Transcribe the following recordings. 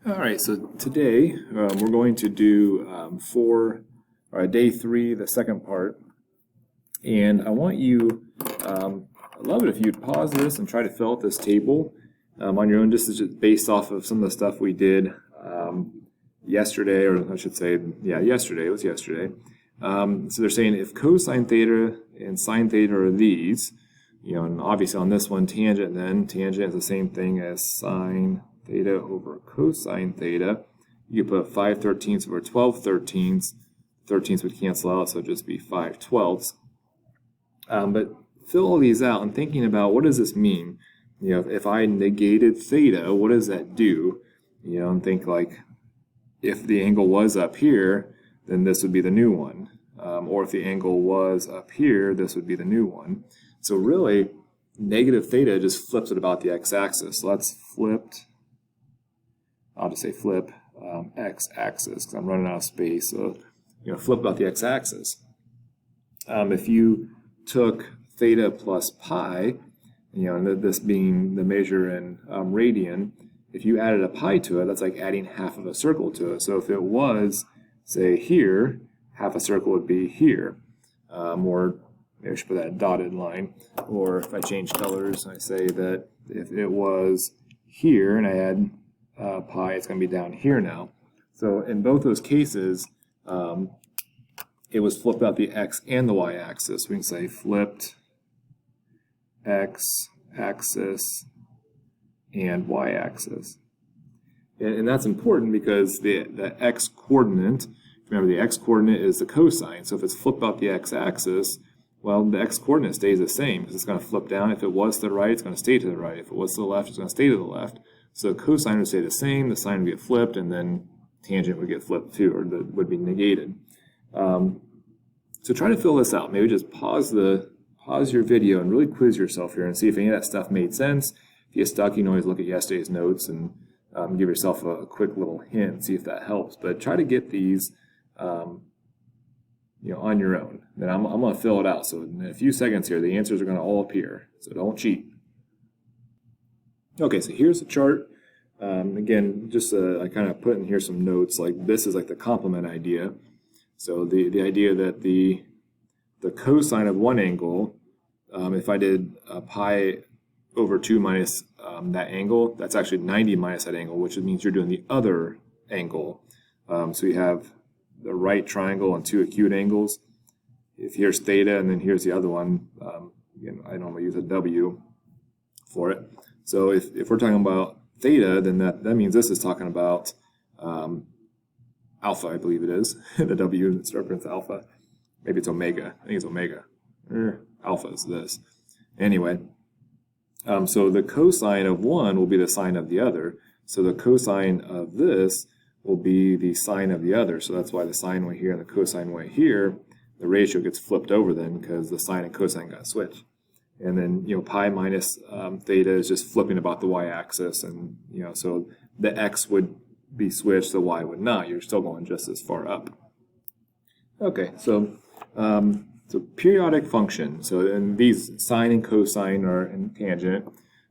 All right, so today we're going to do day 3, the second part. And I want you, I'd love it if you'd pause this and try to fill out this table on your own. This is just based off of some of the stuff we did yesterday, or I should say, yeah, yesterday. It was yesterday. So they're saying if cosine theta and sine theta are these, and obviously on this one, tangent is the same thing as sine theta over cosine theta. You could put 5/13 over 12/13. 13s would cancel out, so it'd just be 5/12. But fill all these out and thinking about what does this mean? If I negated theta, what does that do? And think like, if the angle was up here, then this would be the new one. Or if the angle was up here, this would be the new one. So really, negative theta just flips it about the x-axis. So that's flipped. I'll just say flip x-axis because I'm running out of space. So, flip about the x-axis. If you took theta plus pi, and this being the measure in radian, if you added a pi to it, that's like adding half of a circle to it. So if it was, say, here, half a circle would be here. Or maybe I should put that dotted line. Or if I change colors, I say that if it was here and I add pi, it's going to be down here now. So in both those cases, it was flipped out the x and the y axis. We can say flipped x axis and y axis. And that's important because the x coordinate, remember the x coordinate is the cosine. So if it's flipped out the x axis, well, the x coordinate stays the same because it's going to flip down. If it was to the right, it's going to stay to the right. If it was to the left, it's going to stay to the left. So cosine would stay the same, the sine would get flipped, and then tangent would get flipped too, or would be negated. So try to fill this out. Maybe just pause your video and really quiz yourself here and see if any of that stuff made sense. If you get stuck, you can always look at yesterday's notes and give yourself a quick little hint and see if that helps. But try to get these on your own. Then I'm going to fill it out. So in a few seconds here, the answers are going to all appear. So don't cheat. Okay, so here's the chart. Again, just I kind of put in here some notes. Like this is like the complement idea. So the idea that the cosine of one angle, if I did pi over 2 minus that angle, that's actually 90 minus that angle, which means you're doing the other angle. So you have the right triangle and two acute angles. If here's theta and then here's the other one, I normally use a W for it. So if we're talking about theta, then that means this is talking about alpha, I believe it is. The W represents alpha. Maybe it's omega. I think it's omega. Alpha is this. Anyway, so the cosine of one will be the sine of the other. So the cosine of this will be the sine of the other. So that's why the sine way here and the cosine way here, the ratio gets flipped over then because the sine and cosine got switched. And then, pi minus theta is just flipping about the y-axis. And, so the x would be switched, the y would not. You're still going just as far up. Okay, so periodic function. So and these sine and cosine are in tangent.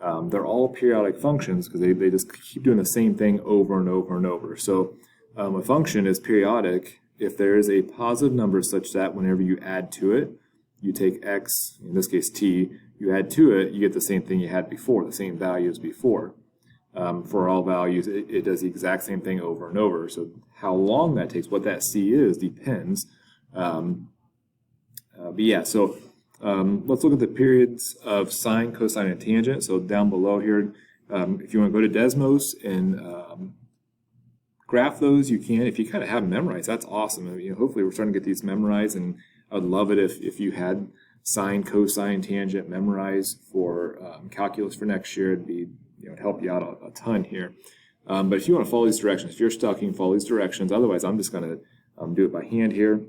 They're all periodic functions because they just keep doing the same thing over and over and over. So a function is periodic if there is a positive number such that whenever you add to it, you take x, in this case t, you add to it, you get the same thing you had before, the same value as before. For all values, it does the exact same thing over and over. So how long that takes, what that c is, depends. But yeah, so let's look at the periods of sine, cosine, and tangent. So down below here, if you want to go to Desmos and graph those, you can. If you kind of have them memorized, that's awesome. Hopefully we're starting to get these memorized, and I would love it if you had sine, cosine, tangent memorized for calculus for next year. It'd be, it'd help you out a ton here. But if you want to follow these directions, if you're stuck, you can follow these directions. Otherwise, I'm just going to do it by hand here.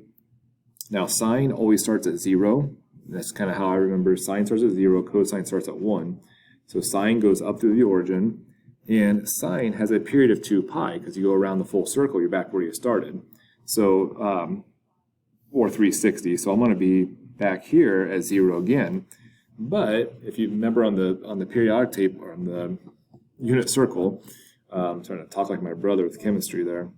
Now, sine always starts at 0. That's kind of how I remember. Sine starts at 0, cosine starts at 1. So sine goes up through the origin, and sine has a period of 2 pi because you go around the full circle, you're back where you started. So, or 360. So I'm going to be back here at 0 again. But if you remember on the periodic table or on the unit circle, I'm trying to talk like my brother with chemistry there.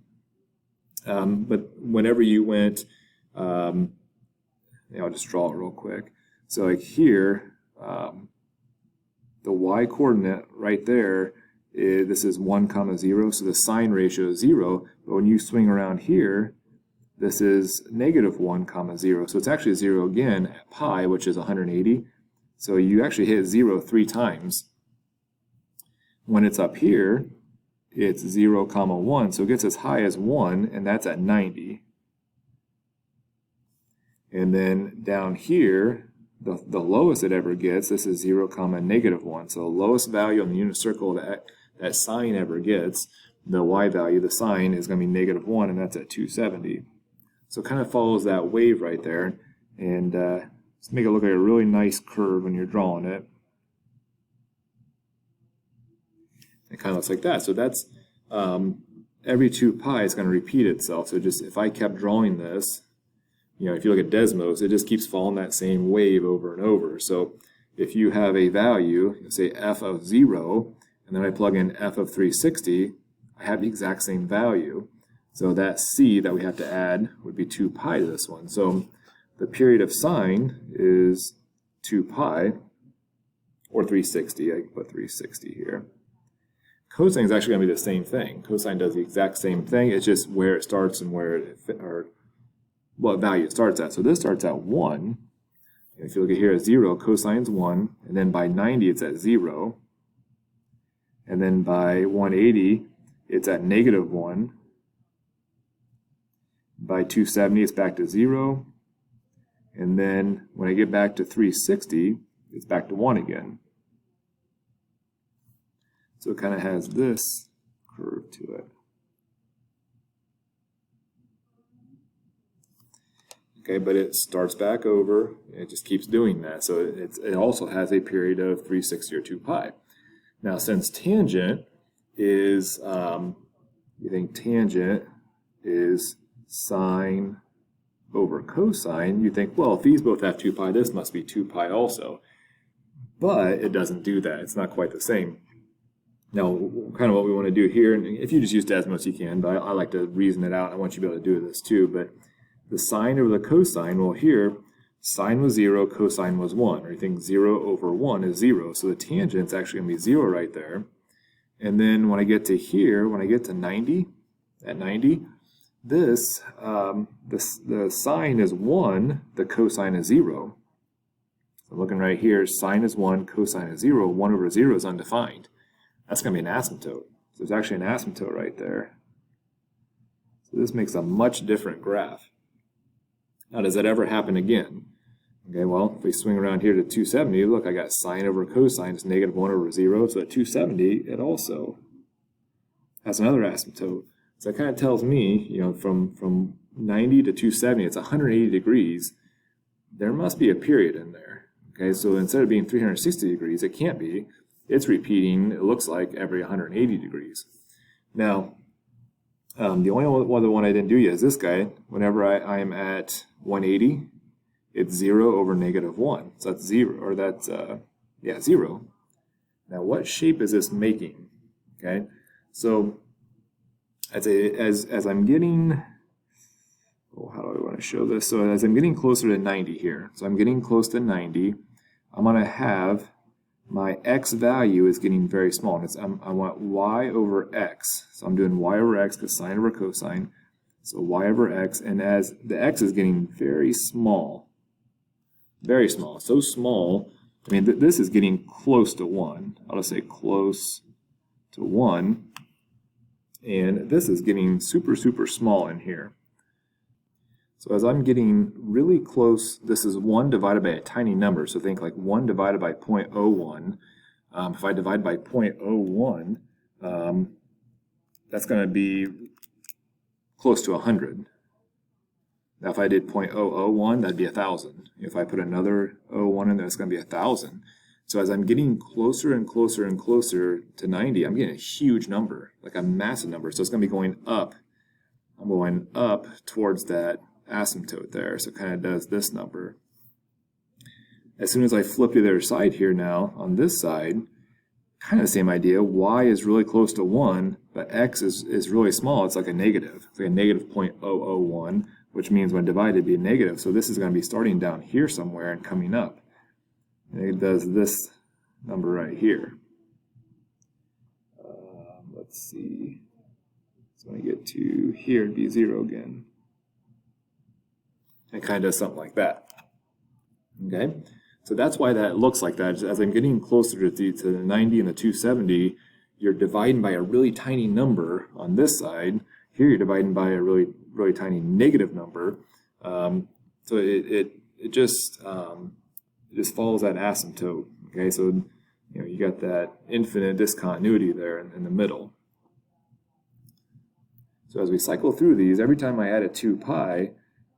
But whenever you went, I'll just draw it real quick. So like here, the y coordinate right there, this is 1, 0, so the sign ratio is 0. But when you swing around here, this is -1, 0. So it's actually 0 again at pi, which is 180. So you actually hit 0 3 times. When it's up here, it's 0, 1. So it gets as high as 1, and that's at 90. And then down here, the lowest it ever gets, this is 0, -1. So the lowest value on the unit circle that sign ever gets, the y value, the sign, is going to be -1, and that's at 270. So it kind of follows that wave right there, and let's make it look like a really nice curve when you're drawing it. It kind of looks like that. So that's every 2 pi is going to repeat itself. So just if I kept drawing this, if you look at Desmos, it just keeps following that same wave over and over. So if you have a value, say f of 0, and then I plug in f of 360, I have the exact same value. So that c that we have to add would be 2 pi to this one. So the period of sine is 2 pi, or 360. I can put 360 here. Cosine is actually going to be the same thing. Cosine does the exact same thing. It's just where it starts and what value it starts at. So this starts at 1. If you look at here at 0, cosine's 1. And then by 90, it's at 0. And then by 180, it's at -1. By 270, it's back to 0. And then when I get back to 360, it's back to 1 again. So it kind of has this curve to it. Okay, but it starts back over, and it just keeps doing that. So it also has a period of 360 or 2 pi. Now, since tangent is, you think tangent is sine over cosine, you think, well, if these both have 2 pi, this must be 2 pi also. But it doesn't do that. It's not quite the same. Now, kind of what we want to do here, and if you just use Desmos, you can, but I like to reason it out. I want you to be able to do this too. But the sine over the cosine, well, here, sine was 0, cosine was 1. Or you think 0 over 1 is 0. So the tangent's actually going to be 0 right there. And then when I get to here, when I get to 90, at 90, the sine is 1, the cosine is 0. So looking right here, sine is 1, cosine is 0. 1 over 0 is undefined. That's going to be an asymptote. So there's actually an asymptote right there. So this makes a much different graph. Now, does that ever happen again? Okay, well, if we swing around here to 270, look, I got sine over cosine is -1 over 0. So at 270, it also has another asymptote. So that kind of tells me, from 90 to 270, it's 180 degrees. There must be a period in there. Okay, so instead of being 360 degrees, it can't be. It's repeating, it looks like, every 180 degrees. Now, the only other one I didn't do yet is this guy. Whenever I am at 180, it's 0 over -1. So that's 0, or that's, 0. Now, what shape is this making? Okay, so as I'm getting, how do I want to show this? So as I'm getting closer to 90 here, so I'm getting close to 90, I'm going to have my x value is getting very small. I want y over x. So I'm doing y over x because sine over cosine. So y over x, and as the x is getting very small, so small, I mean, this is getting close to 1. I'll just say close to 1. And this is getting super, super small in here. So as I'm getting really close, this is 1 divided by a tiny number. So think like 1 divided by 0.01. If I divide by 0.01, that's going to be close to 100. Now if I did 0.001, that'd be 1,000. If I put another 0.01 in there, it's going to be 1,000. So as I'm getting closer and closer and closer to 90, I'm getting a huge number, like a massive number. So it's going to be going up. I'm going up towards that asymptote there. So it kind of does this number. As soon as I flip to the other side here now, on this side, kind of the same idea. Y is really close to 1, but x is really small. It's like a negative. It's like a negative 0.001, which means when divided, it'd be a negative. So this is going to be starting down here somewhere and coming up. And it does this number right here. Let's see. So when I get to here, it'd be 0 again. It kind of does something like that. Okay? So that's why that looks like that. As I'm getting closer to the 90 and the 270, you're dividing by a really tiny number on this side. Here you're dividing by a really, really tiny negative number. So it just follows that asymptote. Okay, so you got that infinite discontinuity there in the middle. So as we cycle through these, every time I add a 2 pi,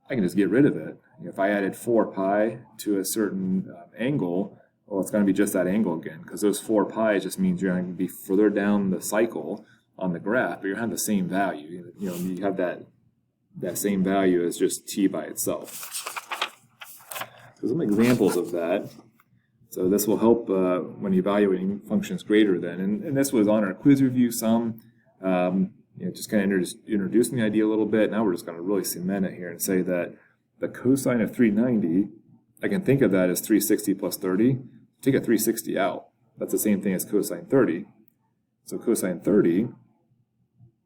I can just get rid of it. If I added 4 pi to a certain angle, well, it's going to be just that angle again, because those 4 pi just means you're going to be further down the cycle on the graph, but you're going to have the same value. You have that same value as just t by itself. So some examples of that. So this will help when evaluating functions greater than, and this was on our quiz review some. Just kind of introducing the idea a little bit. Now we're just going to really cement it here and say that the cosine of 390, I can think of that as 360 plus 30. Take a 360 out. That's the same thing as cosine 30. So cosine 30,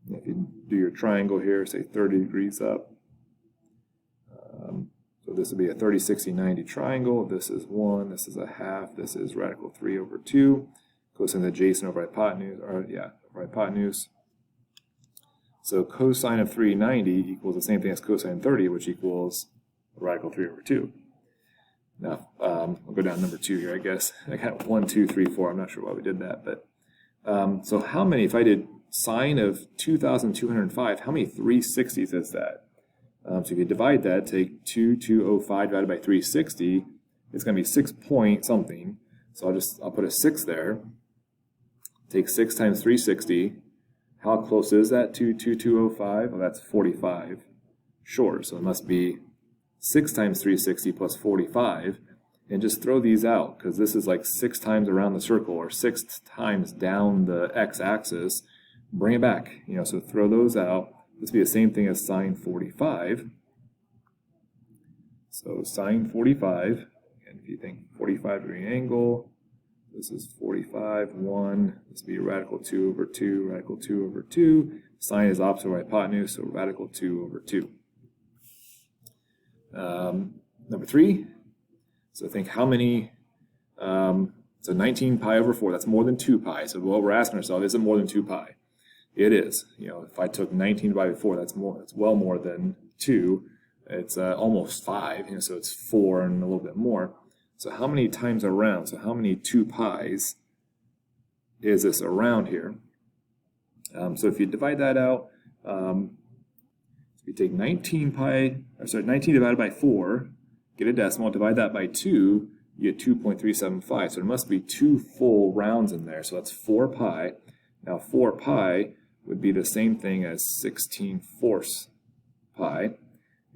if you do your triangle here, say 30 degrees up. So this would be a 30, 60, 90 triangle. This is 1, this is a half, this is radical 3 over 2. Cosine adjacent over hypotenuse, over hypotenuse. So cosine of 390 equals the same thing as cosine 30, which equals radical 3 over 2. Now, I'll go down to number 2 here, I guess. I got 1, 2, 3, 4. I'm not sure why we did that. But so how many, if I did sine of 2,205, how many 360s is that? So if you divide that, take 2205 divided by 360, it's going to be 6 point something. So I'll put a 6 there. Take 6 times 360. How close is that to 2205? Well, that's 45 short. So it must be 6 times 360 plus 45. And just throw these out, because this is like 6 times around the circle, or 6 times down the x-axis. Bring it back. So throw those out. This would be the same thing as sine 45. So sine 45, and if you think 45-degree angle, this is 45, 1, this would be radical 2 over 2, radical 2 over 2. Sine is opposite of hypotenuse, so radical 2 over 2. Number 3, so think how many, so 19 pi over 4, that's more than 2 pi. So what we're asking ourselves, is it more than 2 pi? It is. If I took 19 divided by 4, that's well more than 2. It's almost 5, so it's 4 and a little bit more. So how many times around? So how many 2 pi's is this around here? So if you divide that out, so you take 19 divided by 4, get a decimal, divide that by 2, you get 2.375. So there must be 2 full rounds in there. So that's 4 pi. Now 4 pi would be the same thing as 16/4 pi.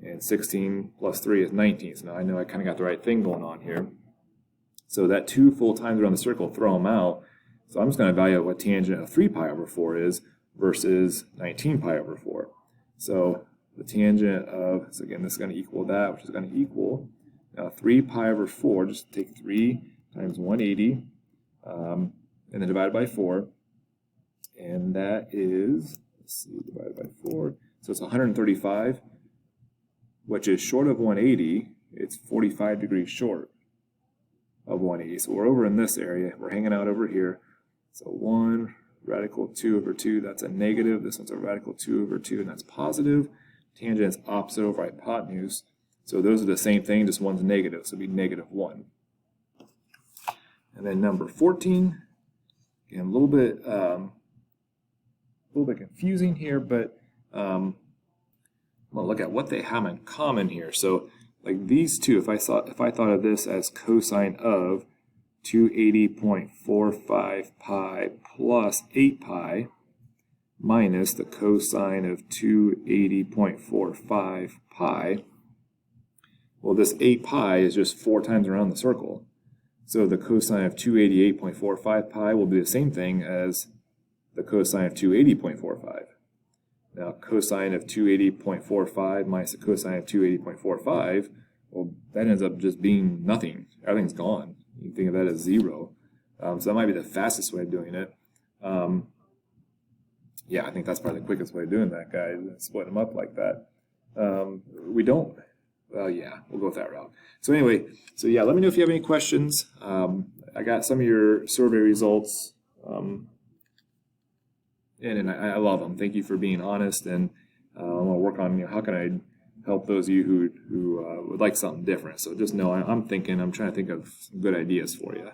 And 16 plus 3 is 19. So now I know I kind of got the right thing going on here. So that 2 full times around the circle, throw them out. So I'm just going to evaluate what tangent of 3 pi over 4 is versus 19 pi over 4. So the tangent of, so again, this is going to equal that, which is going to equal, now 3 pi over 4, just take 3 times 180, and then divided by 4. And that is, let's see, divided by 4. So it's 135. Which is short of 180, it's 45 degrees short of 180. So we're over in this area, we're hanging out over here. So 1 radical 2 over 2, that's a negative. This one's a radical 2 over 2, and that's positive. Tangent is opposite over hypotenuse. So those are the same thing, just one's negative, so it'd be negative 1. And then number 14, again, a little bit confusing here, but well, look at what they have in common here. So, like these two, if I thought of this as cosine of 280.45 pi plus 8 pi minus the cosine of 280.45 pi, well, this 8 pi is just 4 times around the circle. So the cosine of 288.45 pi will be the same thing as the cosine of 280.45. Now, cosine of 280.45 minus the cosine of 280.45, well, that ends up just being nothing. Everything's gone. You can think of that as 0. So that might be the fastest way of doing it. Yeah, I think that's probably the quickest way of doing that, guys, split them up like that. We don't, well, yeah, we'll go with that route. So anyway, so yeah, let me know if you have any questions. I got some of your survey results, and I love them. Thank you for being honest, and I'm going to work on, how can I help those of you who would like something different. So just know I'm trying to think of some good ideas for you.